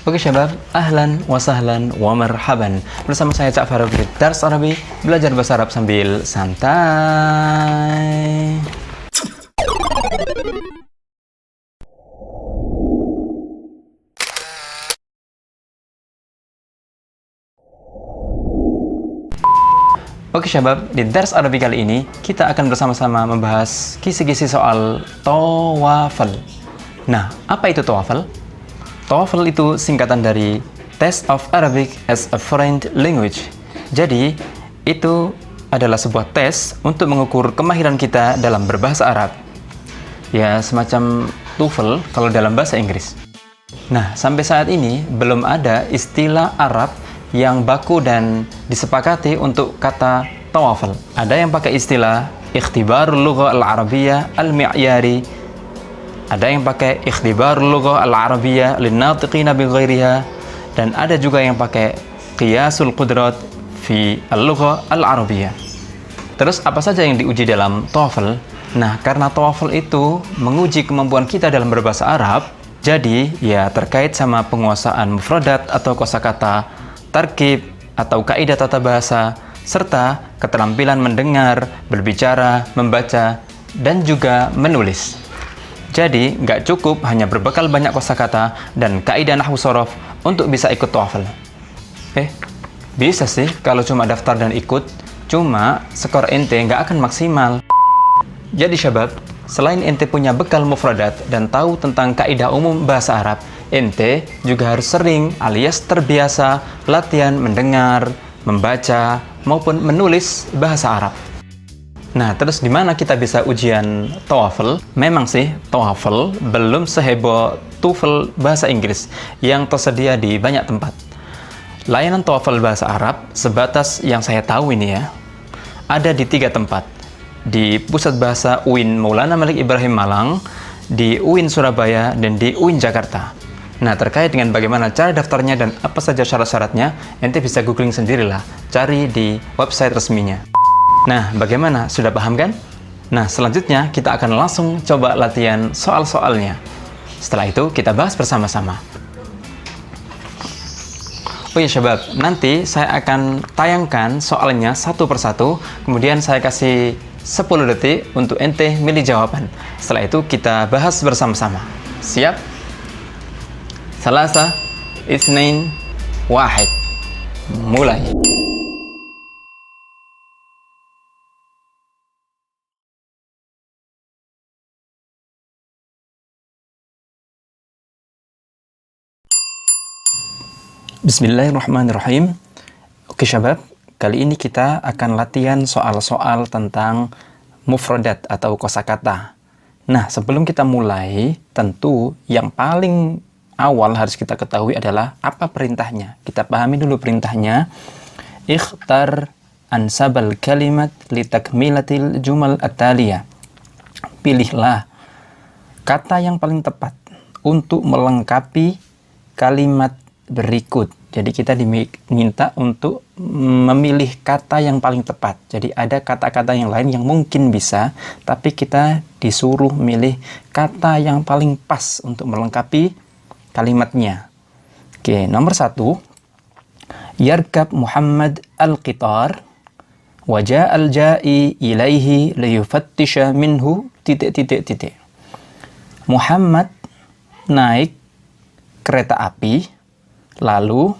Oke syabab, ahlan wa sahlan wa marhaban. Bersama saya Cak Farouk di Dars Arabi, belajar bahasa Arab sambil santai. Oke syabab, di Dars Arabi kali ini kita akan bersama-sama membahas kisi-kisi soal TOEFL. Nah, apa itu TOEFL? TOEFL itu singkatan dari Test of Arabic as a Foreign Language. Jadi, itu adalah sebuah tes untuk mengukur kemahiran kita dalam berbahasa Arab. Ya, semacam TOEFL kalau dalam bahasa Inggris. Nah, sampai saat ini belum ada istilah Arab yang baku dan disepakati untuk kata TOEFL. Ada yang pakai istilah Ikhtibarul Lughah Al-Arabiyyah Al-Mi'yari, ada yang pakai Ikhtibarul Lughah Al-Arabiyyah Lin-Natiqina Bighairiha, dan ada juga yang pakai Qiyasul Qudrat fi Al-Lughah Al-Arabiyyah. Terus apa saja yang diuji dalam TOEFL? Nah, karena TOEFL itu menguji kemampuan kita dalam berbahasa Arab, jadi ya terkait sama penguasaan mufradat atau kosakata, tarkib atau kaidah tata bahasa, serta keterampilan mendengar, berbicara, membaca, dan juga menulis. Jadi, nggak cukup hanya berbekal banyak kosakata dan kaidah nahwu shorof untuk bisa ikut TOEFL. Bisa sih kalau cuma daftar dan ikut, cuma skor ente nggak akan maksimal. Jadi syabab, selain ente punya bekal mufradat dan tahu tentang kaidah umum bahasa Arab, ente juga harus sering alias terbiasa latihan mendengar, membaca, maupun menulis bahasa Arab. Nah, terus di mana kita bisa ujian TOEFL? Memang sih, TOEFL belum seheboh TOEFL bahasa Inggris yang tersedia di banyak tempat. Layanan TOEFL bahasa Arab, sebatas yang saya tahu ini ya, ada di 3 tempat. Di Pusat Bahasa UIN Maulana Malik Ibrahim Malang, di UIN Surabaya, dan di UIN Jakarta. Nah, terkait dengan bagaimana cara daftarnya dan apa saja syarat-syaratnya, ente bisa googling sendirilah, cari di website resminya. Nah, bagaimana? Sudah paham kan? Nah, selanjutnya kita akan langsung coba latihan soal-soalnya. Setelah itu, kita bahas bersama-sama. Oh ya, syabab, nanti saya akan tayangkan soalnya satu persatu, kemudian saya kasih 10 detik untuk ente milih jawaban. Setelah itu, kita bahas bersama-sama. Siap? Salasa, Itsnain, Wahid. Mulai. Bismillahirrahmanirrahim. Oke syabab, kali ini kita akan latihan soal-soal tentang mufradat atau kosakata. Nah, sebelum kita mulai, tentu yang paling awal harus kita ketahui adalah apa perintahnya. Kita pahami dulu perintahnya. Ikhtar ansabal kalimat litakmilatil jumal at-taliyah. Pilihlah kata yang paling tepat untuk melengkapi kalimat berikut. Jadi kita diminta untuk memilih kata yang paling tepat. Jadi ada kata-kata yang lain yang mungkin bisa, tapi kita disuruh milih kata yang paling pas untuk melengkapi kalimatnya. Oke, nomor 1. Yarkab Muhammad al-qitar wajah al-ja'i ilaihi liyufattisha minhu ... Muhammad naik kereta api, lalu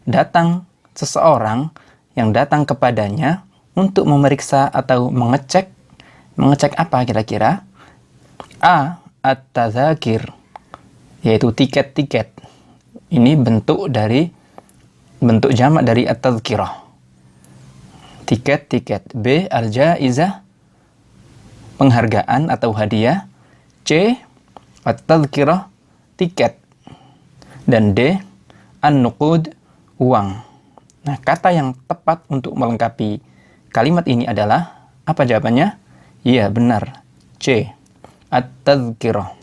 datang seseorang yang datang kepadanya untuk memeriksa atau mengecek apa kira-kira? A. At-tadzakir, yaitu tiket-tiket. Ini bentuk jamak dari at-tadzkirah. Tiket-tiket. B. Al-jaizah, penghargaan atau hadiah. C. At-tadzkirah, tiket. Dan D. An-nuqud, uang. Nah, kata yang tepat untuk melengkapi kalimat ini adalah, apa jawabannya? Iya, benar. C. At-tadzkirah.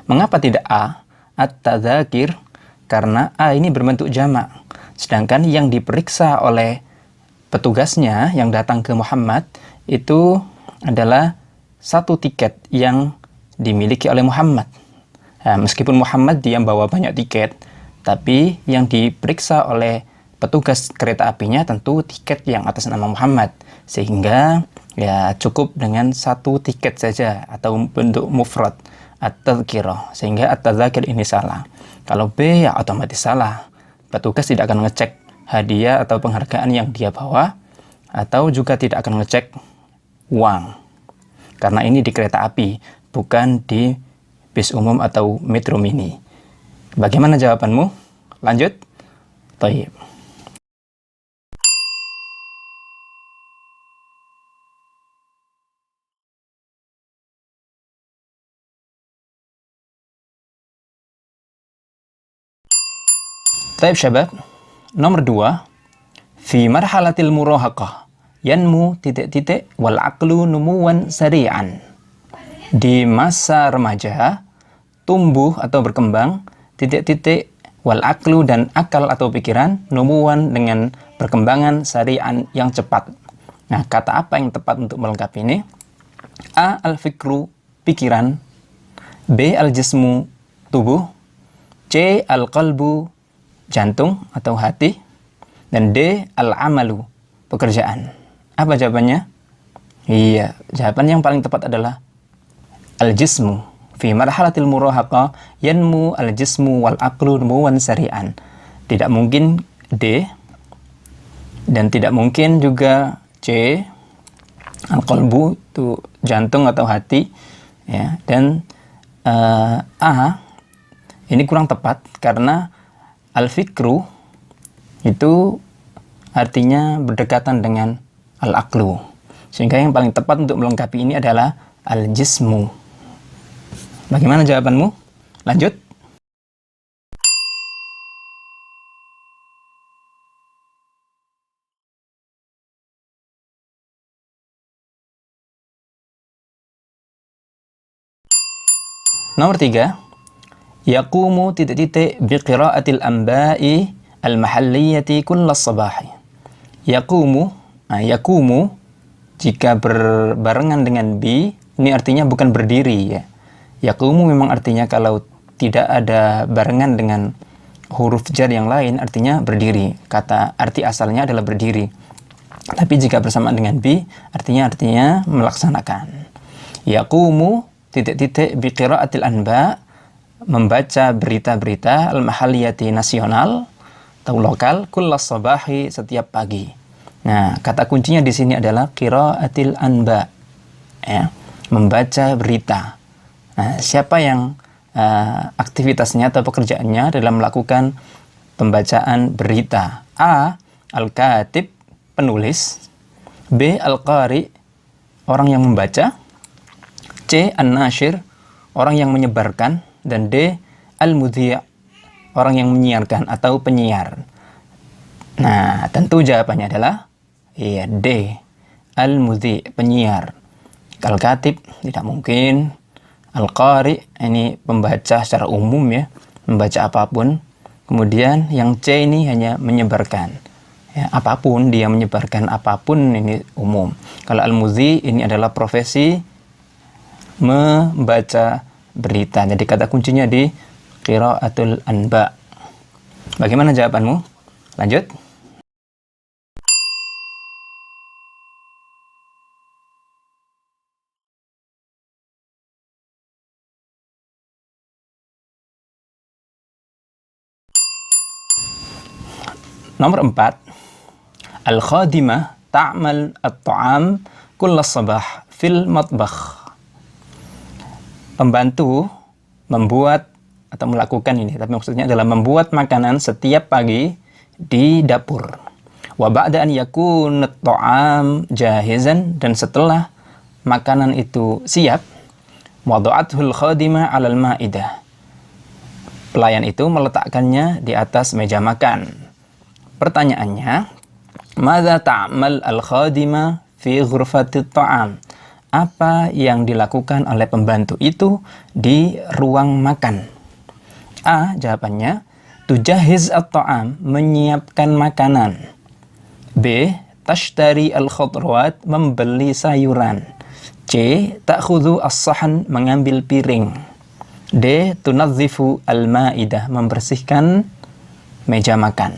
Mengapa tidak A? At-tadzakir, karena A ini berbentuk jamak. Sedangkan yang diperiksa oleh petugasnya yang datang ke Muhammad itu adalah satu tiket yang dimiliki oleh Muhammad. Meskipun Muhammad dia bawa banyak tiket, tapi yang diperiksa oleh petugas kereta apinya tentu tiket yang atas nama Muhammad. Sehingga ya cukup dengan satu tiket saja atau bentuk mufrad at-tadhkirah. Sehingga at-tadzakir ini salah. Kalau B ya otomatis salah. Petugas tidak akan ngecek hadiah atau penghargaan yang dia bawa, atau juga tidak akan ngecek uang. Karena ini di kereta api, bukan di bis umum atau metro mini. Bagaimana jawabanmu? Lanjut. Baik. Baik, syabab. Nomor 2. Fi marhalatil murahaqah yanmu wal aqlu numuwan sari'an. Di masa remaja, tumbuh atau berkembang, wal aqlu dan akal atau pikiran, numuwan dengan perkembangan sari'an yang cepat. Nah, kata apa yang tepat untuk melengkapi ini? A. Al-fikru, pikiran. B. Al-jismu, tubuh. C. Al-qalbu, jantung atau hati. Dan D. Al-amalu, pekerjaan. Apa jawabannya? Iya, jawaban yang paling tepat adalah al-jismu. Fi marhalatil murahaqah yanmu al-jismu wal aqlu numuwan sari'an. Tidak mungkin D, dan tidak mungkin juga C. Al-qalbu itu jantung atau hati, ya. Dan A ini kurang tepat karena al-fikru itu artinya berdekatan dengan al-aqlu. Sehingga yang paling tepat untuk melengkapi ini adalah al-jismu. Bagaimana jawabanmu? Lanjut. Nomor 3. Yaqumu biqira'atil anba'i al-mahalliyati kullas sabahi. Yaqumu, yaqumu jika berbarengan dengan bi, ini artinya bukan berdiri, ya. Yaqumu memang artinya kalau tidak ada barengan dengan huruf jar yang lain artinya berdiri. Kata arti asalnya adalah berdiri. Tapi jika bersamaan dengan bi artinya melaksanakan. Yaqumu biqira'atil anba, membaca berita-berita al-mahalliyati nasional atau lokal kullas sabahi setiap pagi. Nah, kata kuncinya di sini adalah qira'atil anba, ya, membaca berita. Nah, siapa yang aktivitasnya atau pekerjaannya dalam melakukan pembacaan berita? A. Al-katib, penulis. B. Al-qari, orang yang membaca. C. An-nashir, orang yang menyebarkan. Dan D. Al-mudhi', orang yang menyiarkan atau penyiar. Nah, tentu jawabannya adalah iya, D. Al-mudhi', penyiar. Al-katib tidak mungkin. Al-qari ini pembaca secara umum, ya, membaca apapun. Kemudian yang C ini hanya menyebarkan, ya, apapun, dia menyebarkan apapun, ini umum. Kalau al-mudhi' ini adalah profesi membaca berita. Jadi kata kuncinya di qira'atul anba. Bagaimana jawabanmu? Lanjut. Nomor 4. Al-khadimah ta'mal at-ta'am kullas sabah fil matbakh. Pembantu membuat atau melakukan ini, tapi maksudnya adalah membuat makanan setiap pagi di dapur. Wa ba'da an yakun at-ta'am jahizan, dan setelah makanan itu siap, wada'athul khadimah 'alal ma'idah. Pelayan itu meletakkannya di atas meja makan. Pertanyaannya, madza ta'mal al-khadimah fi ghurfatit ta'am? Apa yang dilakukan oleh pembantu itu di ruang makan? A. Jawabannya, tujahiz at-ta'am, menyiapkan makanan. B. Tashtari al-khudrawat, membeli sayuran. C. Ta'khudhu as-sahan, mengambil piring. D. Tunadzifu al-ma'idah, membersihkan meja makan.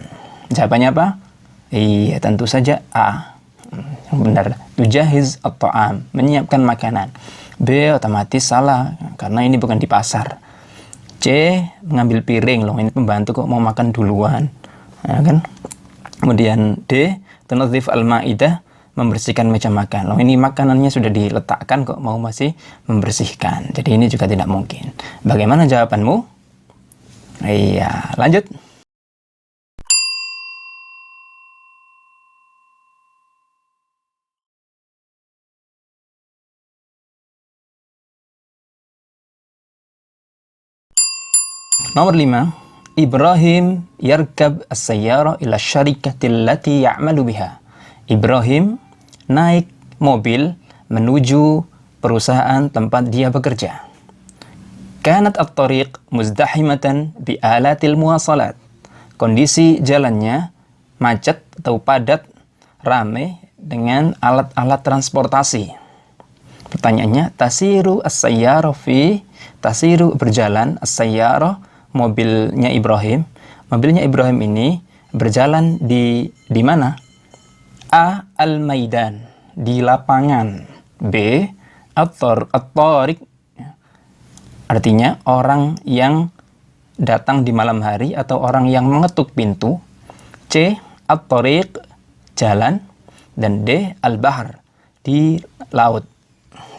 Jawabannya apa? Iya, tentu saja A. Yang benar. Tujahiz at-ta'am, menyiapkan makanan. B. Otomatis salah, karena ini bukan di pasar. C. Mengambil piring, loh ini pembantu kok mau makan duluan. Ya kan? Kemudian D. Tunadzif al-ma'idah, membersihkan meja makan. Loh ini makanannya sudah diletakkan kok mau masih membersihkan. Jadi ini juga tidak mungkin. Bagaimana jawabanmu? Iya, lanjut. Nomor 5. Ibrahim yarkab as-sayyara ila syarikati allati ya'malu biha. Ibrahim naik mobil menuju perusahaan tempat dia bekerja. Kanat at-tariq muzdahimatan bi alatil muwasalat. Kondisi jalannya macet atau padat, ramai dengan alat-alat transportasi. Pertanyaannya, tasiru as-sayyara fi, tasiru berjalan, as-sayyara mobilnya Ibrahim. Mobilnya Ibrahim ini berjalan di mana? A. Al-Maidan, di lapangan. B. At-Tariq, artinya orang yang datang di malam hari atau orang yang mengetuk pintu. C. At-Tariq, jalan. Dan D. Al-Bahr, di laut.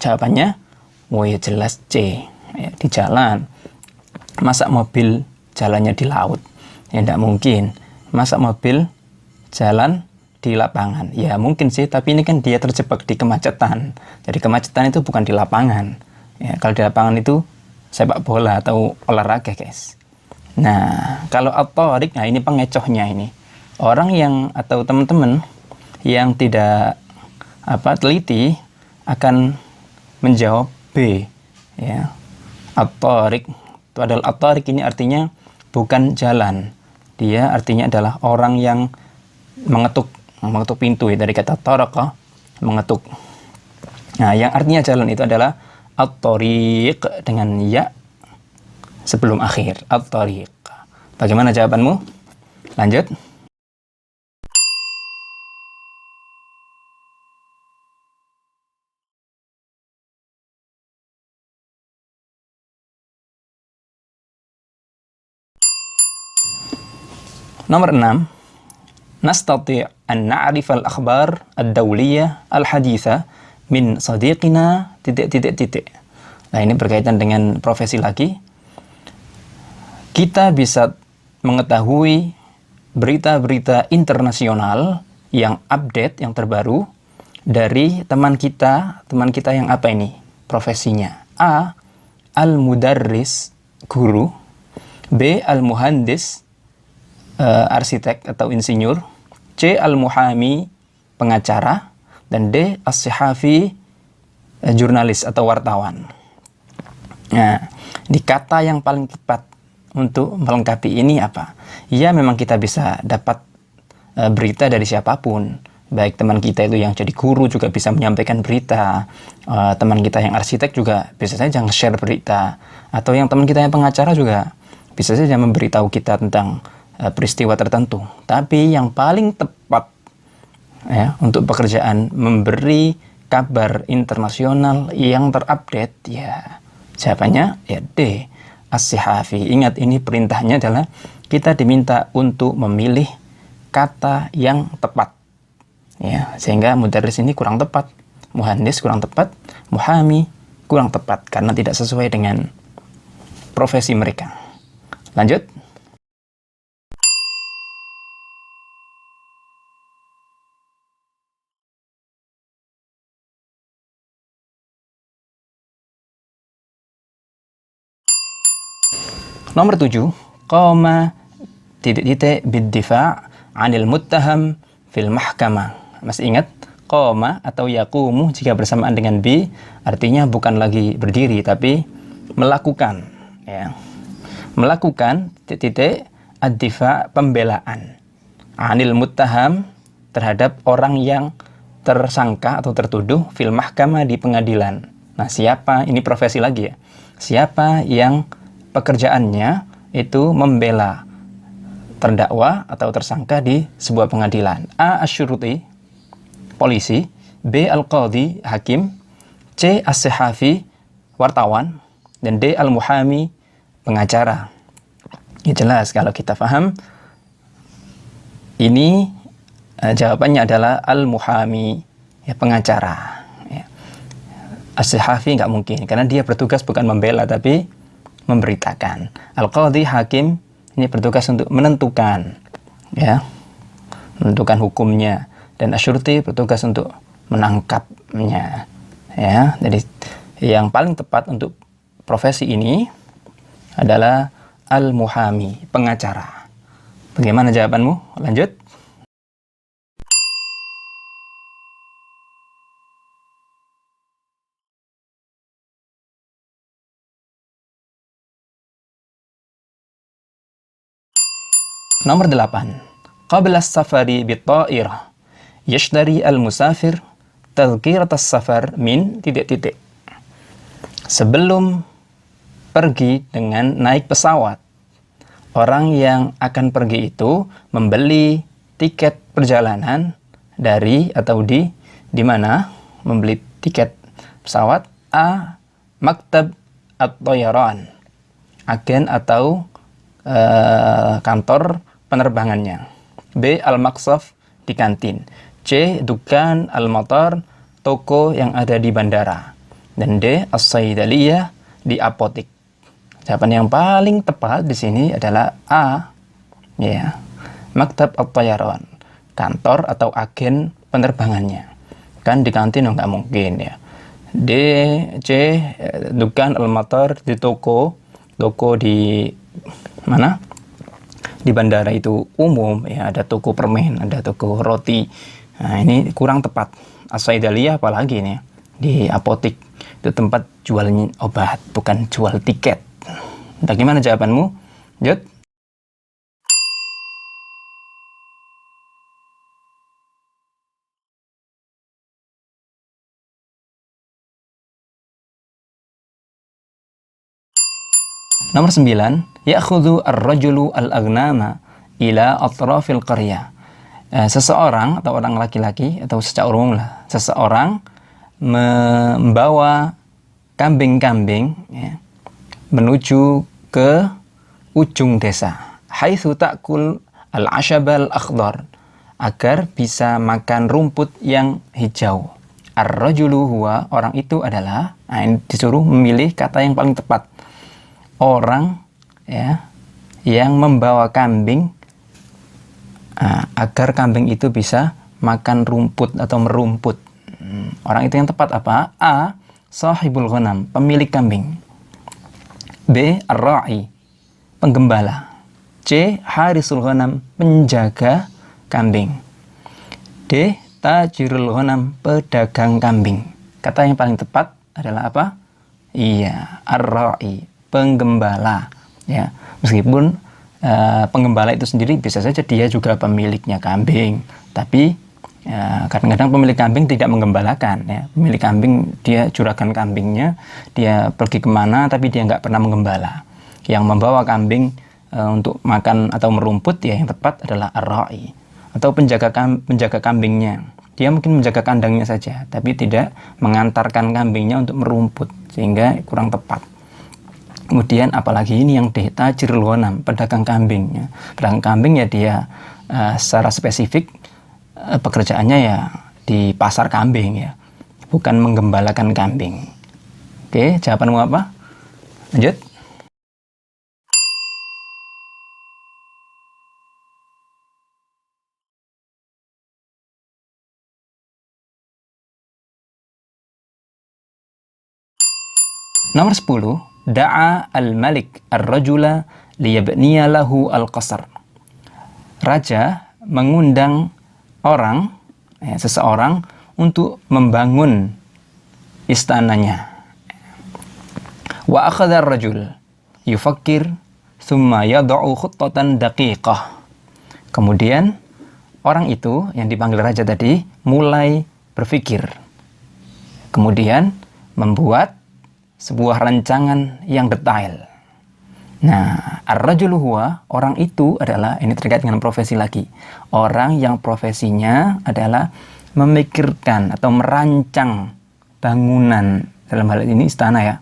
Jawabannya, ya jelas C, ya, di jalan. Masa mobil jalannya di laut? Ya tidak mungkin. Masa mobil jalan di lapangan? Ya mungkin sih, tapi ini kan dia terjebak di kemacetan. Jadi kemacetan itu bukan di lapangan. Ya, kalau di lapangan itu sepak bola atau olahraga, guys. Nah, kalau at-tariq, nah ini pengecohnya ini. Orang yang atau teman-teman yang tidak teliti akan menjawab B, ya. At-tariq itu adalah at-tariq ini artinya bukan jalan. Dia artinya adalah orang yang mengetuk pintu, ya, dari kata taraqa, mengetuk. Nah, yang artinya jalan itu adalah at-tariq dengan ya sebelum akhir, at-tariq. Bagaimana jawabanmu? Lanjut. Nomor 6. Nastati' an na'rif al-akhbar ad-dawliyah al-haditha min sadiqina ... Nah, ini berkaitan dengan profesi lagi. Kita bisa mengetahui berita-berita internasional yang update, yang terbaru dari teman kita yang apa ini? Profesinya. A. Al-mudarris, guru. B. Al-muhandis, arsitek atau insinyur. C. Al-muhami, pengacara. Dan D. As-sihafi, jurnalis atau wartawan. Nah, di kata yang paling tepat untuk melengkapi ini apa? Ya, memang kita bisa dapat berita dari siapapun. Baik teman kita itu yang jadi guru juga bisa menyampaikan berita. Teman kita yang arsitek juga bisa saja nge-share berita. Atau yang teman kita yang pengacara juga bisa saja memberitahu kita tentang peristiwa tertentu. Tapi yang paling tepat, ya, untuk pekerjaan memberi kabar internasional yang terupdate, ya jawabannya ya D. As-sihafi. Ingat, ini perintahnya adalah kita diminta untuk memilih kata yang tepat. Ya, sehingga mudarris ini kurang tepat, muhandis kurang tepat, muhami kurang tepat karena tidak sesuai dengan profesi mereka. Lanjut. Nomor 7. Qama ... bid-difa' 'anil muttaham fil mahkamah. Masih ingat? Qama atau yaqumu jika bersamaan dengan bi artinya bukan lagi berdiri tapi melakukan, ya. Melakukan ... ad-difa', pembelaan, 'anil muttaham, terhadap orang yang tersangka atau tertuduh, fil mahkamah, di pengadilan. Nah, siapa? Ini profesi lagi, ya. Siapa yang pekerjaannya itu membela terdakwa atau tersangka di sebuah pengadilan. A. Asyuruti, polisi. B. Al-Qadhi, hakim. C. As-Sahafi, wartawan. Dan D. Al-Muhami, pengacara. Ya jelas kalau kita paham. Ini jawabannya adalah Al-Muhami, ya, pengacara. Ya. As-Sahafi nggak mungkin, karena dia bertugas bukan membela tapi memberitakan. Al-Qadhi, hakim, ini bertugas untuk menentukan, ya, menentukan hukumnya. Dan Asyurti bertugas untuk menangkapnya, ya. Jadi yang paling tepat untuk profesi ini adalah Al-Muhami, pengacara. Bagaimana jawabanmu? Lanjut. Nomor 8. Qabla as-safari bit-ta'irah yashtari al-musafir tadhkirat as-safar min titik-titik. Sebelum pergi dengan naik pesawat, orang yang akan pergi itu membeli tiket perjalanan dari atau di mana membeli tiket pesawat. A. Maktab at-Tayaran, agen atau kantor penerbangannya. B. Al-Maqsaf, di kantin. C. Dukan al-Matar, toko yang ada di bandara. Dan D. As-Saidaliyah, di apotik. Jawaban yang paling tepat di sini adalah A, ya, Maktab at-Tayaran, kantor atau agen penerbangannya. Kan di kantin nggak mungkin, ya. D. C. Dukan al-Matar, di toko di mana? Di bandara itu umum, ya, ada toko permen, ada toko roti. Nah, ini kurang tepat. As-Saidaliyah apalagi nih, di apotik. Itu tempat jual obat, bukan jual tiket. Bagaimana jawabanmu? Jod? Nomor 9, ya'khudhu ar-rajulu al-aghnama ila atrafil qaryah. Seseorang atau orang laki-laki atau secara umum lah, seseorang membawa kambing-kambing, ya, menuju ke ujung desa. Haitsu ta'kul al-ashab al-akhdar, agar bisa makan rumput yang hijau. Ar-rajulu huwa, orang itu adalah, nah, ini disuruh memilih kata yang paling tepat. Orang, ya, yang membawa kambing agar kambing itu bisa makan rumput atau merumput. Orang itu yang tepat apa? A. Sahibul ghanam, pemilik kambing. B. Ar-ra'i, penggembala. C. Harisul ghanam, penjaga kambing. D. Tajirul ghanam, pedagang kambing. Kata yang paling tepat adalah apa? Iya, Ar-ra'i, penggembala, ya. Meskipun penggembala itu sendiri bisa saja dia juga pemiliknya kambing, tapi kadang-kadang pemilik kambing tidak menggembalakan, ya. Pemilik kambing dia juragan kambingnya, dia pergi kemana tapi dia nggak pernah menggembala. Yang membawa kambing untuk makan atau merumput, ya, yang tepat adalah ar-ra'i, atau penjaga kambingnya. Dia mungkin menjaga kandangnya saja, tapi tidak mengantarkan kambingnya untuk merumput, sehingga kurang tepat. Kemudian apalagi ini yang tajirul ghanam, pedagang kambing, ya. Pedagang kambing, ya, dia secara spesifik pekerjaannya, ya, di pasar kambing, ya, bukan menggembalakan kambing. Oke, jawabanmu apa? Lanjut. Nomor 10, da'a al-malik ar-rajula liyabniya lahu al-qasr. Raja mengundang orang, ya, seseorang untuk membangun istananya. Wa akhadha ar-rajul yufakkir thumma yad'u khuttatan daqiqah. Kemudian orang itu yang dipanggil raja tadi mulai berpikir. Kemudian membuat sebuah rancangan yang detail. Nah, ar-rajulu huwa, orang itu adalah, ini terkait dengan profesi lagi. Orang yang profesinya adalah memikirkan atau merancang bangunan, dalam hal ini istana ya.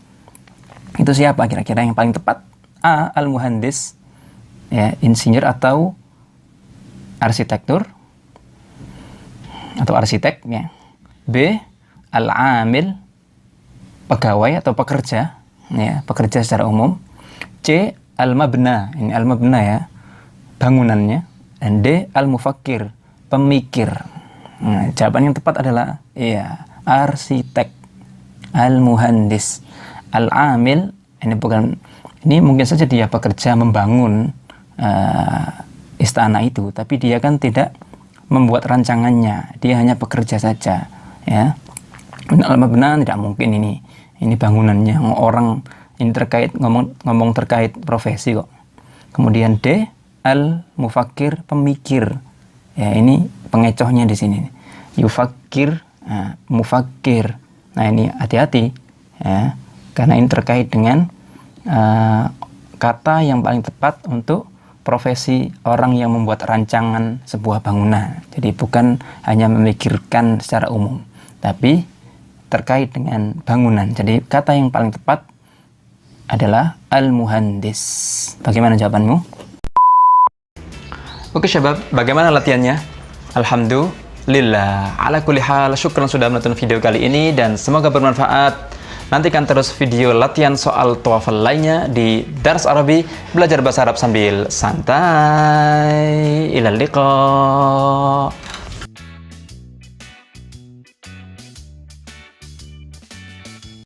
Itu siapa kira-kira yang paling tepat? A. Al-muhandis, ya, insinyur atau arsitektur atau arsitek ya. B. Al-amil, pegawai atau pekerja ya, pekerja secara umum. C. Al-mabna, ini al-mabna ya, bangunannya. Dan D. Al-mufakkir, pemikir. Nah, jawaban yang tepat adalah iya, arsitek. Al-muhandis. Al-amil, ini mungkin saja dia bekerja membangun istana itu, tapi dia kan tidak membuat rancangannya, dia hanya bekerja saja ya. Al-mabna tidak mungkin ini bangunannya, orang ini terkait ngomong terkait profesi kok. Kemudian D. Al-mufakkir, pemikir ya, ini pengecohnya di sini, yufakir, mufakkir. Nah, ini hati-hati ya, karena ini terkait dengan kata yang paling tepat untuk profesi orang yang membuat rancangan sebuah bangunan. Jadi bukan hanya memikirkan secara umum, tapi terkait dengan bangunan. Jadi kata yang paling tepat adalah al-muhandis. Bagaimana jawabanmu? Oke syabab, bagaimana latihannya? Alhamdulillah. Ala kulli hal, syukran sudah menonton video kali ini dan semoga bermanfaat. Nantikan terus video latihan soal TOEFL lainnya di Dars Arabi, belajar bahasa Arab sambil santai. Ilal liqa.